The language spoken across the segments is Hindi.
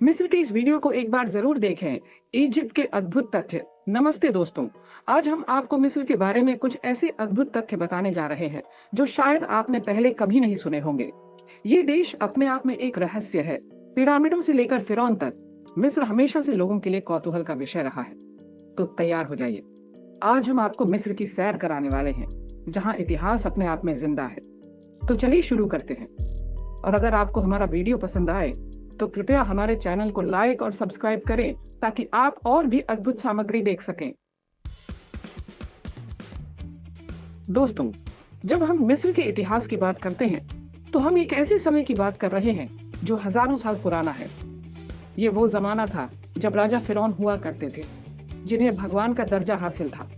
मिस्र के इस वीडियो को एक बार जरूर देखें। इजिप्ट के अद्भुत तथ्य। नमस्ते दोस्तों, आज हम आपको मिस्र के बारे में कुछ ऐसे अद्भुत तथ्य बताने जा रहे हैं जो शायद आपने पहले कभी नहीं सुने होंगे। ये देश अपने आप में एक रहस्य है। पिरामिडों से लेकर फिरौन तक मिस्र हमेशा से लोगों के लिए कौतूहल का विषय रहा है। तो तैयार हो जाइए, आज हम आपको मिस्र की सैर कराने वाले हैं, जहाँ इतिहास अपने आप में जिंदा है। तो चलिए शुरू करते हैं। और अगर आपको हमारा वीडियो पसंद आए तो कृपया हमारे चैनल को लाइक और सब्सक्राइब करें ताकि आप और भी अद्भुत सामग्री देख सकें। दोस्तों, जब हम मिस्र के इतिहास की बात करते हैं तो हम एक ऐसे समय की बात कर रहे हैं जो हजारों साल पुराना है। ये वो जमाना था जब राजा फिरौन हुआ करते थे, जिन्हें भगवान का दर्जा हासिल था।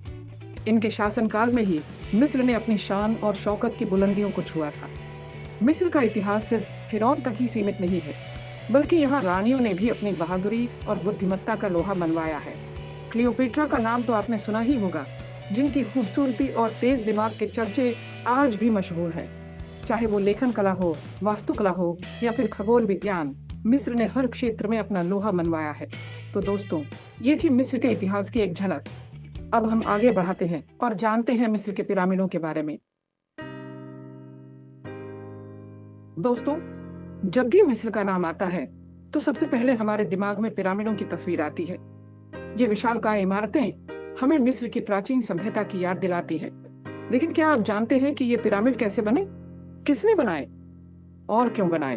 इनके शासनकाल में ही मिस्र ने अपनी शान और शौकत की बुलंदियों को छुआ था। मिस्र का इतिहास सिर्फ फिरौन तक ही सीमित नहीं है, बल्कि यहाँ रानियों ने भी अपनी बहादुरी और बुद्धिमत्ता का लोहा मनवाया है। क्लियोपेट्रा का नाम तो आपने सुना ही होगा, जिनकी खूबसूरती और तेज दिमाग के चर्चे आज भी मशहूर हैं। चाहे वो लेखन कला हो, वास्तुकला हो या फिर खगोल विज्ञान, मिस्र ने हर क्षेत्र में अपना लोहा मनवाया है। तो दोस्तों, ये थी मिस्र के इतिहास की एक झलक। अब हम आगे बढ़ाते हैं और जानते हैं मिस्र के पिरामिडों के बारे में। दोस्तों, जब भी मिस्र का नाम आता है तो सबसे पहले हमारे दिमाग में पिरामिडों की तस्वीर आती है। ये विशालकाय इमारतें हमें मिस्र की प्राचीन सभ्यता की याद दिलाती है। लेकिन क्या आप जानते हैं कि ये पिरामिड कैसे बने, किसने बनाए और क्यों बनाए?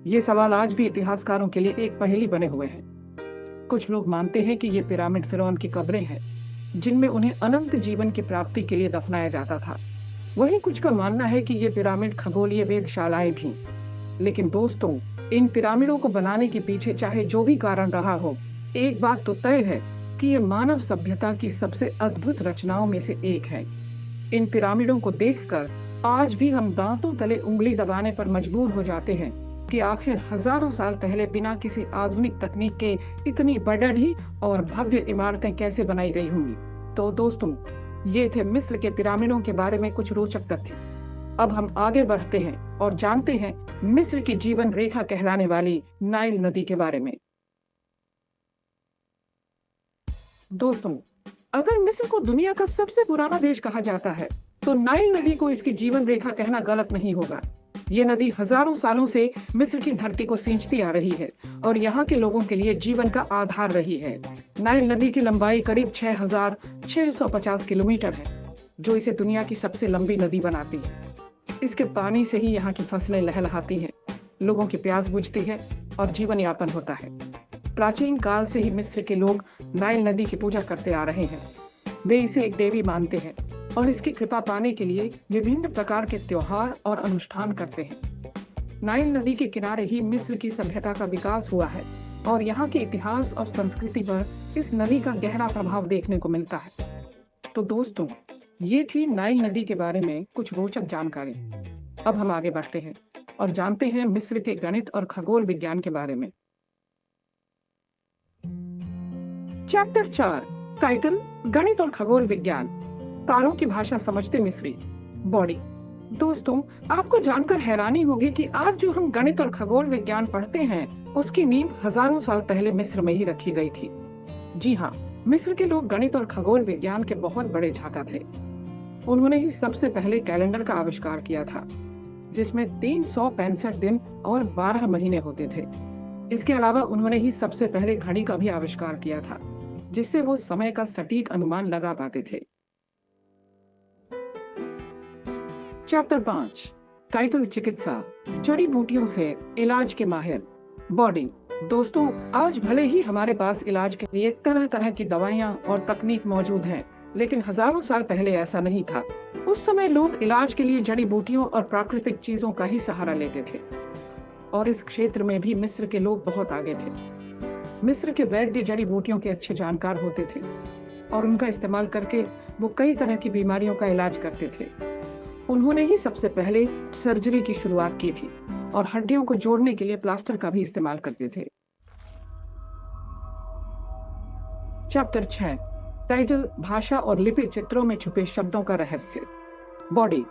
ये सवाल आज भी इतिहासकारों के लिए एक पहेली बने हुए हैं। कुछ लोग मानते हैं कि ये पिरामिड फिरौन की कब्रें हैं, जिनमें उन्हें अनंत जीवन की प्राप्ति के लिए दफनाया जाता था। वहीं कुछ का मानना है कि ये पिरामिड खगोलीय वेधशालाएं थीं। लेकिन दोस्तों, इन पिरामिडों को बनाने के पीछे चाहे जो भी कारण रहा हो, एक बात तो तय है कि ये मानव सभ्यता की सबसे अद्भुत रचनाओं में से एक है। इन पिरामिडों को देखकर आज भी हम दांतों तले उंगली दबाने पर मजबूर हो जाते हैं कि आखिर हजारों साल पहले बिना किसी आधुनिक तकनीक के इतनी बड़ी और भव्य इमारतें कैसे बनाई गई होंगी। तो दोस्तों, ये थे मिस्र के पिरामिडों के बारे में कुछ रोचक तथ्य। अब हम आगे बढ़ते हैं और जानते हैं मिस्र की जीवन रेखा कहलाने वाली नाइल नदी के बारे में। दोस्तों, अगर मिस्र को दुनिया का सबसे पुराना देश कहा जाता है तो नाइल नदी को इसकी जीवन रेखा कहना गलत नहीं होगा। ये नदी हजारों सालों से मिस्र की धरती को सींचती आ रही है और यहाँ के लोगों के लिए जीवन का आधार रही है। नाइल नदी की लंबाई करीब 6,650 किलोमीटर है, जो इसे दुनिया की सबसे लंबी नदी बनाती है। इसके पानी से ही यहाँ की फसलें लहलहाती हैं, लोगों की प्यास बुझती है और जीवन यापन होता है। प्राचीन काल से ही मिस्र के लोग नाइल नदी की पूजा करते आ रहे हैं। वे इसे एक देवी मानते हैं और इसकी कृपा पाने के लिए विभिन्न प्रकार के त्योहार और अनुष्ठान करते हैं। नाइल नदी के किनारे ही मिस्र की सभ्यता का विकास हुआ है और यहाँ के इतिहास और संस्कृति पर इस नदी का गहरा प्रभाव देखने को मिलता है। तो दोस्तों, ये थी नाइल नदी के बारे में कुछ रोचक जानकारी। अब हम आगे बढ़ते हैं और जानते हैं मिस्र के गणित और खगोल विज्ञान के बारे में। चैप्टर 4, टाइटल गणित और खगोल विज्ञान। तारों की भाषा समझते मिस्री। बॉडी। दोस्तों, आपको जानकर हैरानी होगी कि आज जो हम गणित और खगोल विज्ञान पढ़ते हैं, उसकी नींव हजारों साल पहले मिस्र में ही रखी गई थी। जी हाँ, मिस्र के लोग गणित और खगोल विज्ञान के बहुत बड़े झाका थे। उन्होंने ही सबसे पहले कैलेंडर का आविष्कार किया था, जिसमें 365 दिन और 12 महीने होते थे। इसके अलावा उन्होंने ही सबसे पहले घड़ी का भी आविष्कार किया था, जिससे वो समय का सटीक अनुमान लगा पाते थे। चैप्टर 5, टाइटल चिकित्सा, जड़ी बूटियों से इलाज के माहिर। बॉडी। दोस्तों, आज भले ही हमारे पास इलाज के लिए तरह तरह की दवाइयाँ और तकनीक मौजूद हैं, लेकिन हजारों साल पहले ऐसा नहीं था। उस समय लोग इलाज के लिए जड़ी बूटियों और प्राकृतिक चीजों का ही सहारा लेते थे और इस क्षेत्र में भी मिस्र के लोग बहुत आगे थे। मिस्र के वैद्य जड़ी बूटियों के अच्छे जानकार होते थे और उनका इस्तेमाल करके वो कई तरह की बीमारियों का इलाज करते थे। उन्होंने ही सबसे पहले सर्जरी की शुरुआत की थी और हड्डियों को जोड़ने के लिए प्लास्टर का भी इस्तेमाल करते थे। चैप्टर 6, टाइटल भाषा और लिपि चित्रों में छुपे शब्दों का रहस्य। बॉडी।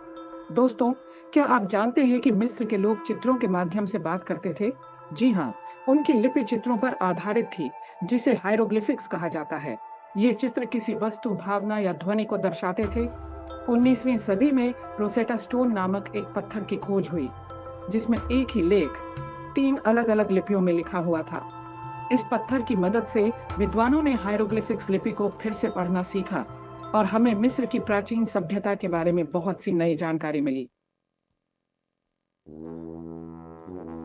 दोस्तों, क्या आप जानते हैं कि मिस्र के लोग चित्रों के माध्यम से बात करते थे? जी हाँ, उनकी लिपि चित्रों पर आधारित थी, जिसे हायरोग्लिफिक्स कहा जाता है। ये चित्र किसी वस्तु, भावना या ध्वनि को दर्शाते थे। 19वीं सदी में रोसेटा स्टोन नामक एक पत्थर की खोज हुई, जिसमें एक ही लेख 3 अलग-अलग लिपियों में लिखा हुआ था। इस पत्थर की मदद से विद्वानों ने हायरोग्लिफिक्स लिपि को फिर से पढ़ना सीखा और हमें मिस्र की प्राचीन सभ्यता के बारे में बहुत सी नई जानकारी मिली।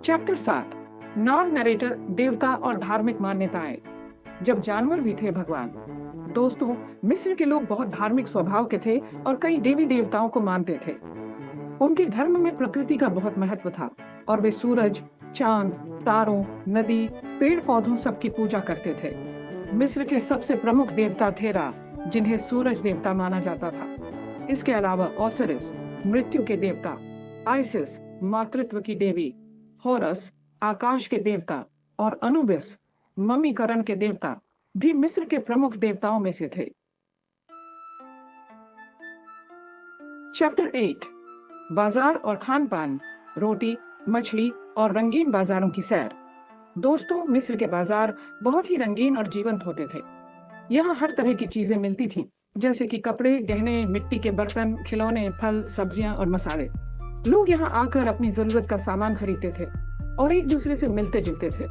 चैप्टर 7, नॉन नरेटर, देवता और धार्मिक मान्यताएं। जब जानवर भी थे भगवान। दोस्तों, मिस्र के लोग बहुत धार्मिक स्वभाव के थे और कई देवी देवताओं को मानते थे। उनके धर्म में प्रकृति का बहुत महत्व था और वे सूरज, चांद, तारों, नदी, पेड़ पौधों सबकी पूजा करते थे। मिस्र के सबसे प्रमुख देवता थे रा, जिन्हें सूरज देवता माना जाता था। इसके अलावा ओसिरिस, मृत्यु के देवता, आइसिस, मातृत्व की देवी, होरस, आकाश के देवता, और अनुबिस, मम्मीकरण के देवता, भी मिस्र के प्रमुख देवताओं में से थे। चैप्टर 8, बाजार और खान पान, रोटी, मछली और रंगीन बाजारों की सैर। दोस्तों, मिस्र के बाजार बहुत ही रंगीन और जीवंत होते थे। यहाँ हर तरह की चीजें मिलती थीं, जैसे कि कपड़े, गहने, मिट्टी के बर्तन, खिलौने, फल, सब्जियां और मसाले। लोग यहाँ आकर अपनी जरूरत का सामान खरीदते थे और एक दूसरे से मिलते जुलते थे।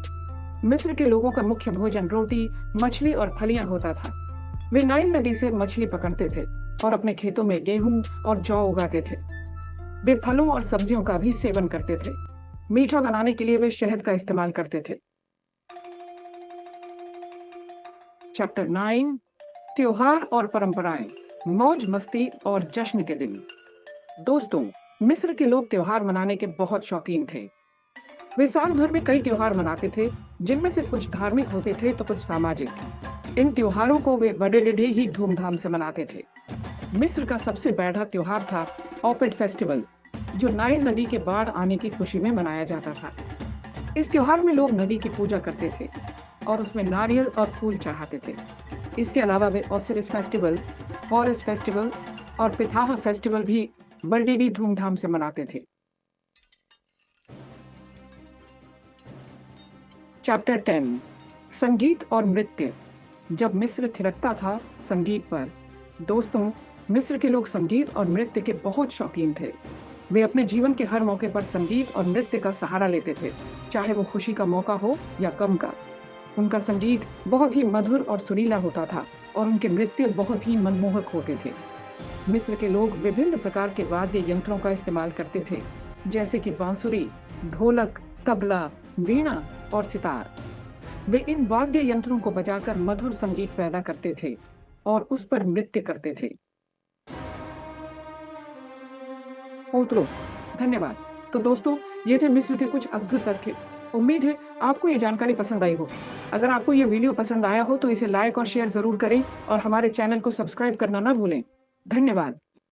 मिस्र के लोगों का मुख्य भोजन रोटी, मछली और फलियां होता था। वे नाइल नदी से मछली पकड़ते थे और अपने खेतों में गेहूं और जौ उगाते थे। वे फलों और सब्जियों का भी सेवन करते थे। मीठा बनाने के लिए वे शहद का इस्तेमाल करते थे। चैप्टर 9, त्योहार और परंपराएं, मौज मस्ती और जश्न के दिन। दोस्तों, मिस्र के लोग त्योहार मनाने के बहुत शौकीन थे। वे साल भर में कई त्योहार मनाते थे, जिनमें से कुछ धार्मिक होते थे तो कुछ सामाजिक। इन त्योहारों को वे बड़े ही धूमधाम से मनाते थे। मिस्र का सबसे बड़ा त्योहार था ओपेड फेस्टिवल, जो नाइल नदी के बाढ़ आने की खुशी में मनाया जाता था। इस त्योहार में लोग नदी की पूजा करते थे और उसमें नारियल और फूल चढ़ाते थे। इसके अलावा वे ओसिरिस फेस्टिवल, हॉरस फेस्टिवल और पिथाह फेस्टिवल भी बड़ी धूमधाम से मनाते थे। चैप्टर 10, संगीत और नृत्य। जब मिस्र थिरकता था संगीत पर। दोस्तों, मिस्र के लोग संगीत और नृत्य के बहुत शौकीन थे। वे अपने जीवन के हर मौके पर संगीत और नृत्य का सहारा लेते थे, चाहे वो खुशी का मौका हो या गम का। उनका संगीत बहुत ही मधुर और सुरीला होता था और उनके नृत्य बहुत ही मनमोहक होते थे। मिस्र के लोग विभिन्न प्रकार के वाद्य यंत्रों का इस्तेमाल करते थे, जैसे कि बांसुरी, ढोलक, तबला, वीणा और सितार। वे इन वाद्य यंत्रों को बजाकर मधुर संगीत पैदा करते थे और उस पर नृत्य करते थे। धन्यवाद। तो दोस्तों, ये थे मिस्र के कुछ अद्भुत तथ्य। उम्मीद है आपको ये जानकारी पसंद आई होगी। अगर आपको ये वीडियो पसंद आया हो तो इसे लाइक और शेयर जरूर करें और हमारे चैनल को सब्सक्राइब करना ना भूलें। धन्यवाद।